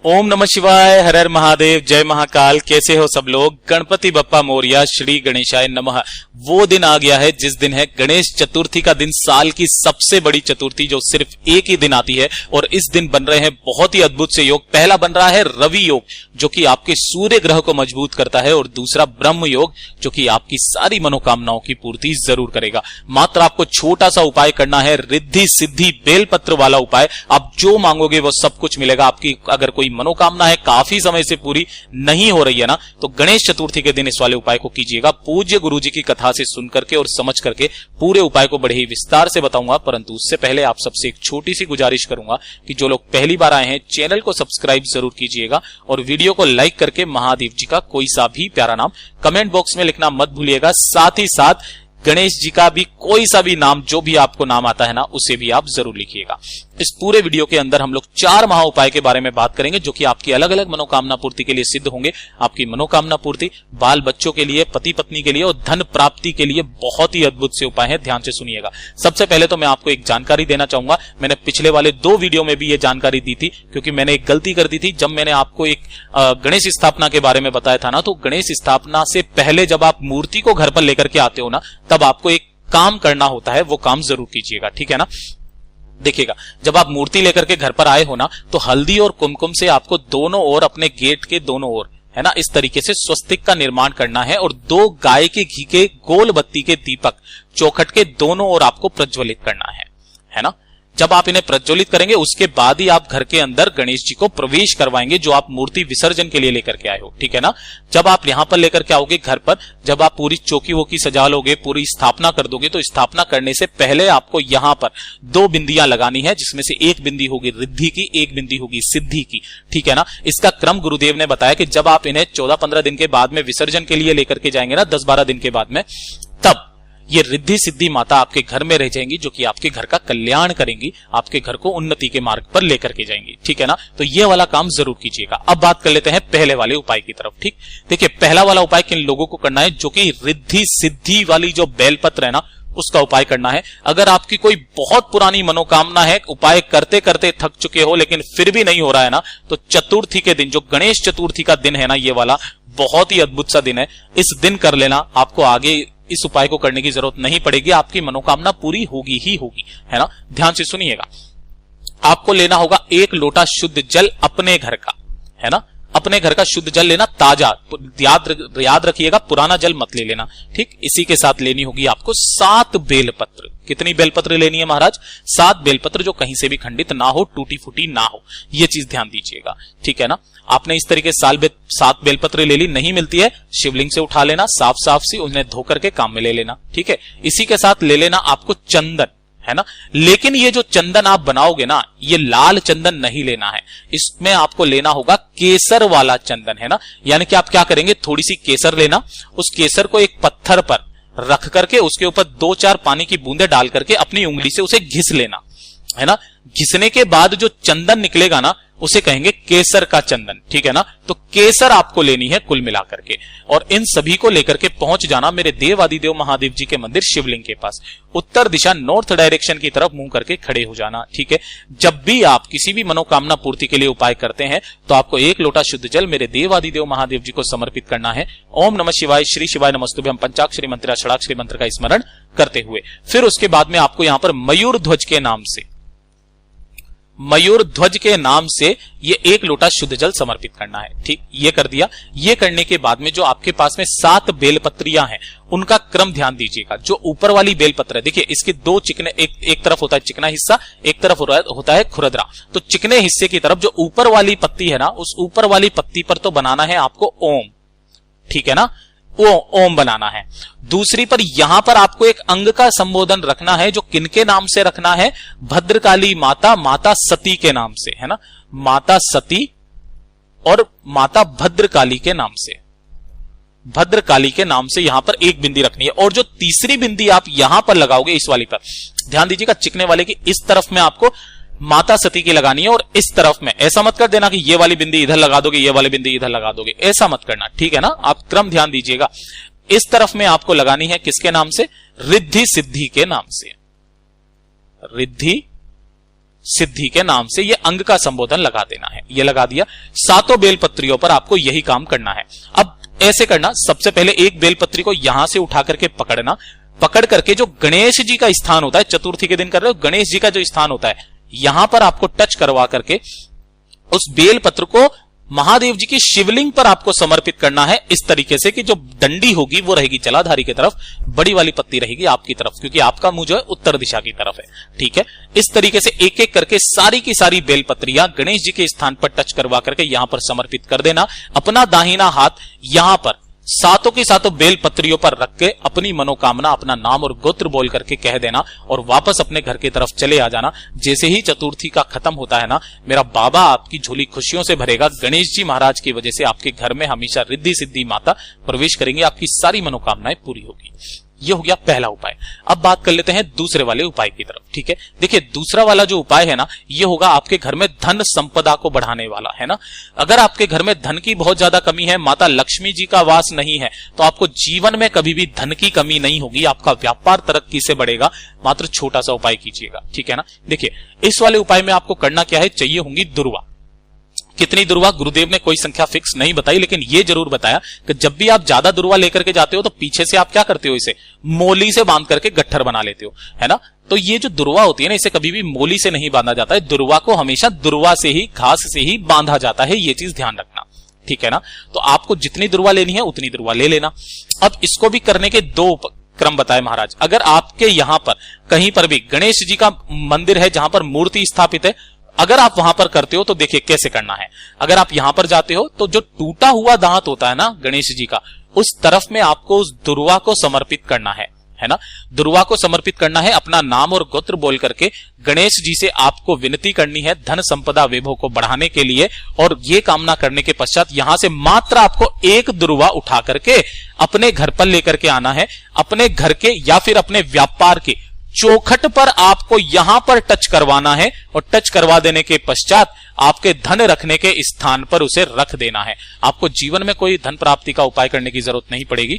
ओम नमः शिवाय, हर हर महादेव, जय महाकाल। कैसे हो सब लोग? गणपति बप्पा मोरिया, श्री गणेशाय नमः। वो दिन आ गया है जिस दिन है गणेश चतुर्थी का दिन, साल की सबसे बड़ी चतुर्थी जो सिर्फ एक ही दिन आती है। और इस दिन बन रहे हैं बहुत ही अद्भुत से योग। पहला बन रहा है रवि योग जो कि आपके सूर्य ग्रह को मजबूत करता है, और दूसरा ब्रह्म योग जो कि आपकी सारी मनोकामनाओं की पूर्ति जरूर करेगा। मात्र आपको छोटा सा उपाय करना है, रिद्धि सिद्धि बेलपत्र वाला उपाय। आप जो मांगोगे वो सब कुछ मिलेगा। आपकी अगर कोई मनोकामना है काफी समय से पूरी नहीं हो रही है ना, तो गणेश चतुर्थी के दिन इस वाले उपाय को कीजिएगा। पूज्य गुरु जी की कथा से सुन करके और समझ करके पूरे उपाय को बड़े ही विस्तार से बताऊंगा, परंतु उससे पहले आप सबसे एक छोटी सी गुजारिश करूंगा कि जो लोग पहली बार आए हैं चैनल को सब्सक्राइब जरूर कीजिएगा, और वीडियो को लाइक करके महादेव जी का कोई सा भी प्यारा नाम कमेंट बॉक्स में लिखना मत भूलिएगा। साथ ही साथ गणेश जी का भी कोई सा भी नाम, जो भी आपको नाम आता है ना, उसे भी आप जरूर लिखिएगा। इस पूरे वीडियो के अंदर हम लोग 4 महा उपाय के बारे में बात करेंगे जो कि आपकी अलग अलग मनोकामना पूर्ति के लिए सिद्ध होंगे। आपकी मनोकामना पूर्ति, बाल बच्चों के लिए, पति पत्नी के लिए और धन प्राप्ति के लिए बहुत ही अद्भुत से उपाय हैं। ध्यान से सुनिएगा। सबसे पहले तो मैं आपको एक जानकारी देना चाहूंगा। मैंने पिछले वाले 2 वीडियो में भी ये जानकारी दी थी, क्योंकि मैंने एक गलती कर दी थी। जब मैंने आपको एक गणेश स्थापना के बारे में बताया था ना, तो गणेश स्थापना से पहले जब आप मूर्ति को घर पर लेकर के आते हो ना, तब आपको एक काम करना होता है, वो काम जरूर कीजिएगा, ठीक है ना। देखिएगा, जब आप मूर्ति लेकर के घर पर आए हो ना, तो हल्दी और कुमकुम से आपको दोनों ओर, अपने गेट के दोनों ओर, है ना, इस तरीके से स्वस्तिक का निर्माण करना है, और 2 गाय के घी के गोल बत्ती के दीपक चौखट के दोनों ओर आपको प्रज्वलित करना है ना। जब आप इन्हें प्रज्वलित करेंगे उसके बाद ही आप घर के अंदर गणेश जी को प्रवेश करवाएंगे, जो आप मूर्ति विसर्जन के लिए लेकर के आए हो, ठीक है ना। जब आप यहां पर लेकर के आओगे घर पर, जब आप पूरी चौकी वोकी सजा लोगे, पूरी स्थापना कर दोगे, तो स्थापना करने से पहले आपको यहां पर 2 बिंदियां लगानी है, जिसमें से एक बिंदी होगी रिद्धि की, एक बिंदी होगी सिद्धि की, ठीक है ना। इसका क्रम गुरुदेव ने बताया कि जब आप इन्हें 14-15 दिन के बाद में विसर्जन के लिए लेकर के जाएंगे ना, 10-12 दिन के बाद में, तब ये रिद्धि सिद्धि माता आपके घर में रह जाएंगी, जो कि आपके घर का कल्याण करेंगी, आपके घर को उन्नति के मार्ग पर लेकर के जाएंगी, ठीक है ना। तो ये वाला काम जरूर कीजिएगा। अब बात कर लेते हैं पहले वाले उपाय की तरफ, ठीक। देखिए, पहला वाला उपाय किन लोगों को करना है? जो कि रिद्धि सिद्धि वाली जो बेलपत्र है ना, उसका उपाय करना है। अगर आपकी कोई बहुत पुरानी मनोकामना है, उपाय करते करते थक चुके हो लेकिन फिर भी नहीं हो रहा है ना, तो चतुर्थी के दिन, जो गणेश चतुर्थी का दिन है ना, ये वाला बहुत ही अद्भुत सा दिन है। इस दिन कर लेना, आपको आगे इस उपाय को करने की जरूरत नहीं पड़ेगी, आपकी मनोकामना पूरी होगी ही होगी, है ना। ध्यान से सुनिएगा। आपको लेना होगा 1 लोटा शुद्ध जल अपने घर का, है ना। अपने घर का शुद्ध जल लेना, ताजा, याद रखिएगा, पुराना जल मत ले लेना, ठीक। इसी के साथ लेनी होगी आपको 7 बेलपत्र। कितनी बेलपत्र लेनी है महाराज? 7 बेलपत्र, जो कहीं से भी खंडित ना हो, टूटी फूटी ना हो, ये चीज ध्यान दीजिएगा, ठीक है ना। आपने इस तरीके 7 बेलपत्र ले ली, नहीं मिलती है, शिवलिंग से उठा लेना, साफ साफ सी उन्हें धो करके काम में ले लेना, ठीक है। इसी के साथ ले लेना आपको चंदन, है ना। लेकिन ये जो चंदन आप बनाओगे ना, ये लाल चंदन नहीं लेना है, इसमें आपको लेना होगा केसर वाला चंदन, है ना। यानी कि आप क्या करेंगे, थोड़ी सी केसर लेना, उस केसर को एक पत्थर पर रख करके उसके ऊपर 2-4 पानी की बूंदे डाल करके अपनी उंगली से उसे घिस लेना, है ना। घिसने के बाद जो चंदन निकलेगा ना, उसे कहेंगे केसर का चंदन, ठीक है ना। तो केसर आपको लेनी है कुल मिलाकर के, और इन सभी को लेकर के पहुंच जाना मेरे देवादिदेव महादेव जी के मंदिर शिवलिंग के पास। उत्तर दिशा, नॉर्थ डायरेक्शन की तरफ मुंह करके खड़े हो जाना, ठीक है। जब भी आप किसी भी मनोकामना पूर्ति के लिए उपाय करते हैं, तो आपको 1 लोटा शुद्ध जल मेरे देवादिदेव महादेव जी को समर्पित करना है। ओम नमः शिवाय, श्री शिवाय नमस्तुभ्यं पंचाक्षरी मंत्र, षडाक्षरी मंत्र का स्मरण करते हुए। फिर उसके बाद में आपको यहां पर मयूर ध्वज के नाम से, मयूर ध्वज के नाम से ये 1 लोटा शुद्ध जल समर्पित करना है, ठीक। ये कर दिया। ये करने के बाद में जो आपके पास में 7 बेलपत्रियां हैं, उनका क्रम ध्यान दीजिएगा। जो ऊपर वाली बेलपत्र है, देखिए इसके 2 चिकने, एक तरफ होता है चिकना हिस्सा, एक तरफ होता है खुरदरा। तो चिकने हिस्से की तरफ जो ऊपर वाली पत्ती है ना, उस ऊपर वाली पत्ती पर तो बनाना है आपको ओम, ठीक है ना, वो ओम बनाना है। दूसरी पर यहां पर आपको एक अंग का संबोधन रखना है, जो किनके नाम से रखना है? भद्रकाली माता, माता सती के नाम से, है ना। माता सती और माता भद्रकाली के नाम से, भद्रकाली के नाम से यहां पर एक बिंदी रखनी है। और जो तीसरी बिंदी आप यहां पर लगाओगे, इस वाली पर ध्यान दीजिएगा, चिकने वाले की इस तरफ में आपको माता सती की लगानी है, और इस तरफ में ऐसा मत कर देना कि ये वाली बिंदी इधर लगा दोगे, ये वाली बिंदी इधर लगा दोगे, ऐसा मत करना, ठीक है ना। आप क्रम ध्यान दीजिएगा। इस तरफ में आपको लगानी है किसके नाम से? रिद्धि सिद्धि के नाम से, रिद्धि सिद्धि के नाम से ये अंग का संबोधन लगा देना है। ये लगा दिया। 7 बेलपत्रियों पर आपको यही काम करना है। अब ऐसे करना, सबसे पहले एक बेलपत्री को यहां से उठा करके पकड़ना, पकड़ करके जो गणेश जी का स्थान होता है, चतुर्थी के दिन कर रहे हो, गणेश जी का जो स्थान होता है यहां पर आपको टच करवा करके उस बेलपत्र को महादेव जी की शिवलिंग पर आपको समर्पित करना है। इस तरीके से कि जो डंडी होगी वो रहेगी जलाधारी की तरफ, बड़ी वाली पत्ती रहेगी आपकी तरफ, क्योंकि आपका मुंह जो है उत्तर दिशा की तरफ है। ठीक है, इस तरीके से एक एक करके सारी की सारी बेलपत्रियां गणेश जी के स्थान पर टच करवा करके यहां पर समर्पित कर देना। अपना दाहिना हाथ यहां पर 7 की 7 बेल पत्रियों पर रख के अपनी मनोकामना, अपना नाम और गोत्र बोल करके कह देना और वापस अपने घर की तरफ चले आ जाना। जैसे ही चतुर्थी का खत्म होता है ना, मेरा बाबा आपकी झोली खुशियों से भरेगा। गणेश जी महाराज की वजह से आपके घर में हमेशा रिद्धि सिद्धि माता प्रवेश करेंगे, आपकी सारी मनोकामनाएं पूरी होगी। ये हो गया पहला उपाय। अब बात कर लेते हैं दूसरे वाले उपाय की तरफ। ठीक है, देखिए दूसरा वाला जो उपाय है ना, ये होगा आपके घर में धन संपदा को बढ़ाने वाला है ना। अगर आपके घर में धन की बहुत ज्यादा कमी है, माता लक्ष्मी जी का वास नहीं है, तो आपको जीवन में कभी भी धन की कमी नहीं होगी, आपका व्यापार तरक्की से बढ़ेगा। मात्र छोटा सा उपाय कीजिएगा। ठीक है ना, देखिए इस वाले उपाय में आपको करना क्या है, चाहिए होंगी दुर्वा। कितनी दुर्वा गुरुदेव ने कोई संख्या फिक्स नहीं बताई, लेकिन ये जरूर बताया कि जब भी आप ज्यादा दुर्वा लेकर के जाते हो तो पीछे से आप क्या करते हो, इसे मोली से बांध करके गट्ठर बना लेते हो, है ना। तो ये जो दुर्वा होती है ना, इसे कभी भी मोली से नहीं बांधा जाता है, दुर्वा को हमेशा दुर्वा से ही, घास से ही बांधा जाता है। ये चीज ध्यान रखना। ठीक है ना, तो आपको जितनी दुर्वा लेनी है उतनी दुर्वा ले लेना। अब इसको भी करने के 2 क्रम बताए महाराज। अगर आपके यहां पर कहीं पर भी गणेश जी का मंदिर है जहां पर मूर्ति स्थापित है, अगर आप वहां पर करते हो तो देखिए कैसे करना है। अगर आप यहां पर जाते हो तो जो टूटा हुआ दांत होता है ना गणेश जी का, उस तरफ में आपको उस दुर्वा को समर्पित करना है ना। दुर्वा को समर्पित करना है, अपना नाम और गोत्र बोल करके गणेश जी से आपको विनती करनी है धन संपदा वैभव को बढ़ाने के लिए। और ये कामना करने के पश्चात यहां से मात्र आपको एक दुर्वा उठा करके अपने घर पर लेकर के आना है। अपने घर के या फिर अपने व्यापार के चौखट पर आपको यहां पर टच करवाना है और टच करवा देने के पश्चात आपके धन रखने के स्थान पर उसे रख देना है। आपको जीवन में कोई धन प्राप्ति का उपाय करने की जरूरत नहीं पड़ेगी,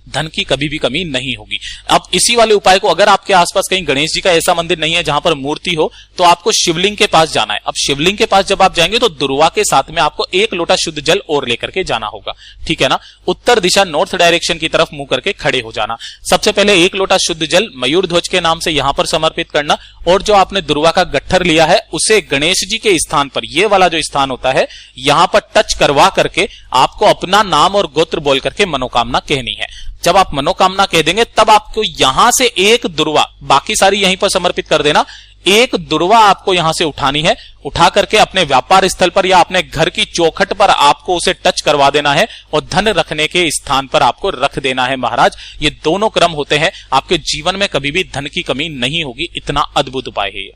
धन की कभी भी कमी नहीं होगी। अब इसी वाले उपाय को अगर आपके आसपास कहीं गणेश जी का ऐसा मंदिर नहीं है जहां पर मूर्ति हो, तो आपको शिवलिंग के पास जाना है। अब शिवलिंग के पास जब आप जाएंगे तो दुर्वा के साथ में आपको 1 लोटा शुद्ध जल और लेकर के जाना होगा। ठीक है ना, उत्तर दिशा नॉर्थ डायरेक्शन की तरफ मुंह करके खड़े हो जाना। सबसे पहले 1 लोटा शुद्ध जल मयूर ध्वज के नाम से यहां पर समर्पित करना और जो आपने दुर्वा का गट्ठर लिया है उसे गणेश जी के स्थान पर, ये वाला जो स्थान होता है, यहां पर टच करवा करके आपको अपना नाम और गोत्र बोल करके मनोकामना कहनी है। जब आप मनोकामना कह देंगे तब आपको यहां से 1 दुर्वा, बाकी सारी यहीं पर समर्पित कर देना, 1 दुर्वा आपको यहां से उठानी है। उठा करके अपने व्यापार स्थल पर या अपने घर की चौखट पर आपको उसे टच करवा देना है और धन रखने के स्थान पर आपको रख देना है महाराज। ये दोनों क्रम होते हैं, आपके जीवन में कभी भी धन की कमी नहीं होगी। इतना अद्भुत उपाय है ये।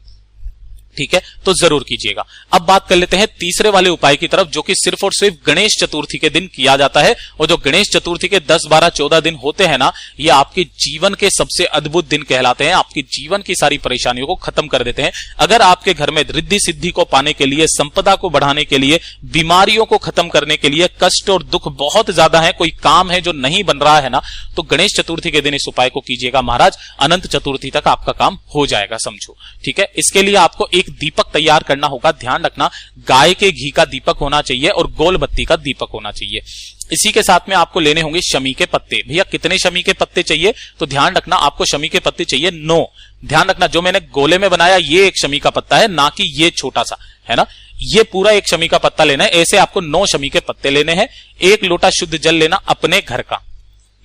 ठीक है, तो जरूर कीजिएगा। अब बात कर लेते हैं तीसरे वाले उपाय की तरफ, जो कि सिर्फ और सिर्फ गणेश चतुर्थी के दिन किया जाता है। और जो गणेश चतुर्थी के 10, 12, 14 दिन होते हैं ना, ये आपके जीवन के सबसे अद्भुत दिन कहलाते हैं। आपके जीवन की सारी परेशानियों को खत्म कर देते हैं। अगर आपके घर में रिद्धि सिद्धि को पाने के लिए, संपदा को बढ़ाने के लिए, बीमारियों को खत्म करने के लिए, कष्ट और दुख बहुत ज्यादा है, कोई काम है जो नहीं बन रहा है ना, तो गणेश चतुर्थी के दिन इस उपाय को कीजिएगा महाराज। अनंत चतुर्थी तक आपका काम हो जाएगा समझो। ठीक है, इसके लिए आपको एक दीपक तैयार करना होगा। ध्यान रखना, गाय के घी का दीपक होना चाहिए और गोल बत्ती का दीपक होना चाहिए। इसी के साथ में आपको लेने होंगे शमी के पत्ते। भैया कितने शमी के पत्ते चाहिए, तो ध्यान रखना आपको शमी के पत्ते चाहिए 9। ध्यान रखना, जो मैंने गोले में बनाया ये 1 शमी का पत्ता है, ना कि ये छोटा सा, है ना। ये पूरा 1 शमी का पत्ता लेना है। ऐसे आपको 9 शमी के पत्ते लेने हैं। 1 लोटा शुद्ध जल लेना अपने घर का,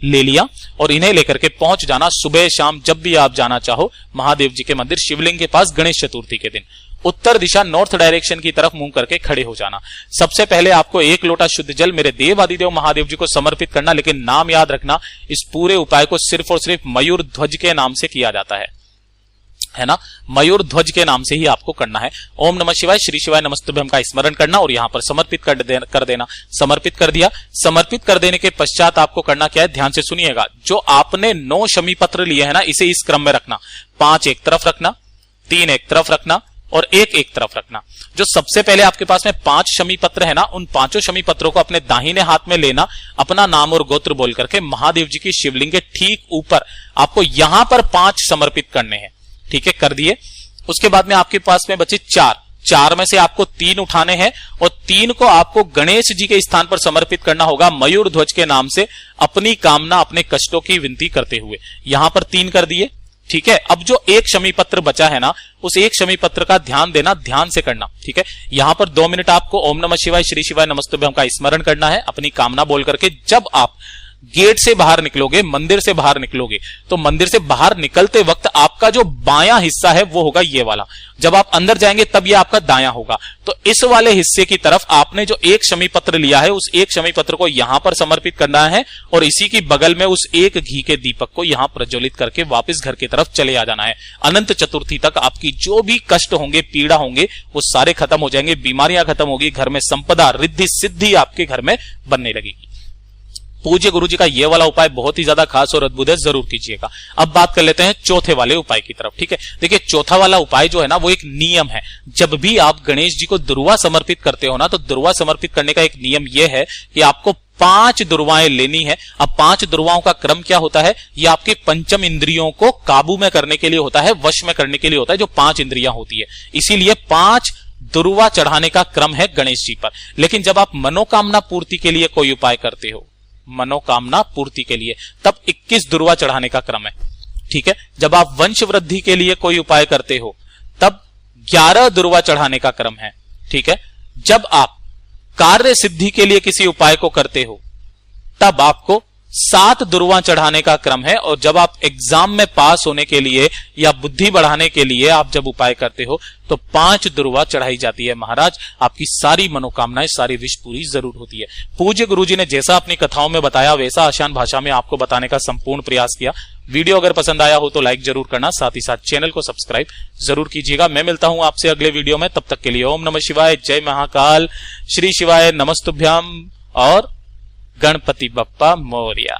ले लिया और इन्हें लेकर के पहुंच जाना सुबह शाम जब भी आप जाना चाहो महादेव जी के मंदिर शिवलिंग के पास गणेश चतुर्थी के दिन। उत्तर दिशा नॉर्थ डायरेक्शन की तरफ मुंह करके खड़े हो जाना। सबसे पहले आपको 1 लोटा शुद्ध जल मेरे देव आदिदेव महादेव जी को समर्पित करना, लेकिन नाम याद रखना, इस पूरे उपाय को सिर्फ और सिर्फ मयूर ध्वज के नाम से किया जाता है ना। मयूर ध्वज के नाम से ही आपको करना है। ओम नमः शिवाय, श्री शिवाय नमस्तुभ्यम का स्मरण करना और यहां पर समर्पित कर देना। समर्पित कर दिया। समर्पित कर देने के पश्चात आपको करना क्या है, ध्यान से सुनिएगा। जो आपने 9 शमी पत्र लिए है ना, इसे इस क्रम में रखना। 5 एक तरफ रखना, 3 एक तरफ रखना और 1 एक तरफ रखना। जो सबसे पहले आपके पास में 5 शमी पत्र है ना, उन 5 शमी पत्रों को अपने दाहिने हाथ में लेना, अपना नाम और गोत्र बोल करके महादेव जी की शिवलिंग के ठीक ऊपर आपको यहां पर 5 समर्पित करने हैं। ठीक है, कर दिए। उसके बाद में आपके पास में बचे 4, 4 में से आपको 3 उठाने हैं और 3 को आपको गणेश जी के स्थान पर समर्पित करना होगा मयूर ध्वज के नाम से, अपनी कामना अपने कष्टों की विनती करते हुए। यहां पर 3 कर दिए, ठीक है। अब जो एक शमी पत्र बचा है ना, उस एक शमी पत्र का ध्यान देना, ध्यान से करना, ठीक है। यहां पर 2 मिनट आपको ओम नमः शिवाय, श्री शिवाय नमस्तुभ्यं का स्मरण करना है अपनी कामना बोल करके। जब आप गेट से बाहर निकलोगे, मंदिर से बाहर निकलोगे, तो मंदिर से बाहर निकलते वक्त आपका जो बायां हिस्सा है वो होगा ये वाला। जब आप अंदर जाएंगे तब ये आपका दायां होगा। तो इस वाले हिस्से की तरफ आपने जो एक शमी पत्र लिया है, उस एक शमी पत्र को यहां पर समर्पित करना है और इसी की बगल में उस एक घी के दीपक को यहां प्रज्वलित करके वापस घर की तरफ चले आ जाना है। अनंत चतुर्थी तक आपकी जो भी कष्ट होंगे, पीड़ा होंगे, वो सारे खत्म हो जाएंगे, बीमारियां खत्म होगी, घर में संपदा, रिद्धि, सिद्धि आपके घर में बनने लगेगी। पूज्य गुरु जी का ये वाला उपाय बहुत ही ज्यादा खास और अद्भुत है, जरूर कीजिएगा। अब बात कर लेते हैं चौथे वाले उपाय की तरफ, ठीक है। देखिए चौथा वाला उपाय जो है ना, वो एक नियम है। जब भी आप गणेश जी को दुर्वा समर्पित करते हो ना, तो दुर्वा समर्पित करने का एक नियम यह है कि आपको 5 दुर्वाएं लेनी है। अब 5 दुर्वाओं का क्रम क्या होता है, ये आपके पंचम इंद्रियों को काबू में करने के लिए होता है, वश में करने के लिए होता है, जो 5 इंद्रियां होती है। इसीलिए 5 दुर्वा चढ़ाने का क्रम है गणेश जी पर। लेकिन जब आप मनोकामना पूर्ति के लिए कोई उपाय करते हो, मनोकामना पूर्ति के लिए, तब 21 दुर्वा चढ़ाने का क्रम है, ठीक है। जब आप वंश वृद्धि के लिए कोई उपाय करते हो, तब 11 दुर्वा चढ़ाने का क्रम है, ठीक है। जब आप कार्य सिद्धि के लिए किसी उपाय को करते हो, तब आपको 7 दुर्वा चढ़ाने का क्रम है। और जब आप एग्जाम में पास होने के लिए या बुद्धि बढ़ाने के लिए आप जब उपाय करते हो, तो 5 दुर्वा चढ़ाई जाती है। महाराज आपकी सारी मनोकामनाएं, सारी विश पूरी जरूर होती है। पूज्य गुरुजी ने जैसा अपनी कथाओं में बताया, वैसा आसान भाषा में आपको बताने का संपूर्ण प्रयास किया। वीडियो अगर पसंद आया हो तो लाइक जरूर करना, साथ ही साथ चैनल को सब्सक्राइब जरूर कीजिएगा। मैं मिलता हूं आपसे अगले वीडियो में, तब तक के लिए ओम नमः शिवाय, जय महाकाल, श्री शिवाय नमस्तुभ्यम और गणपति बप्पा मोरया।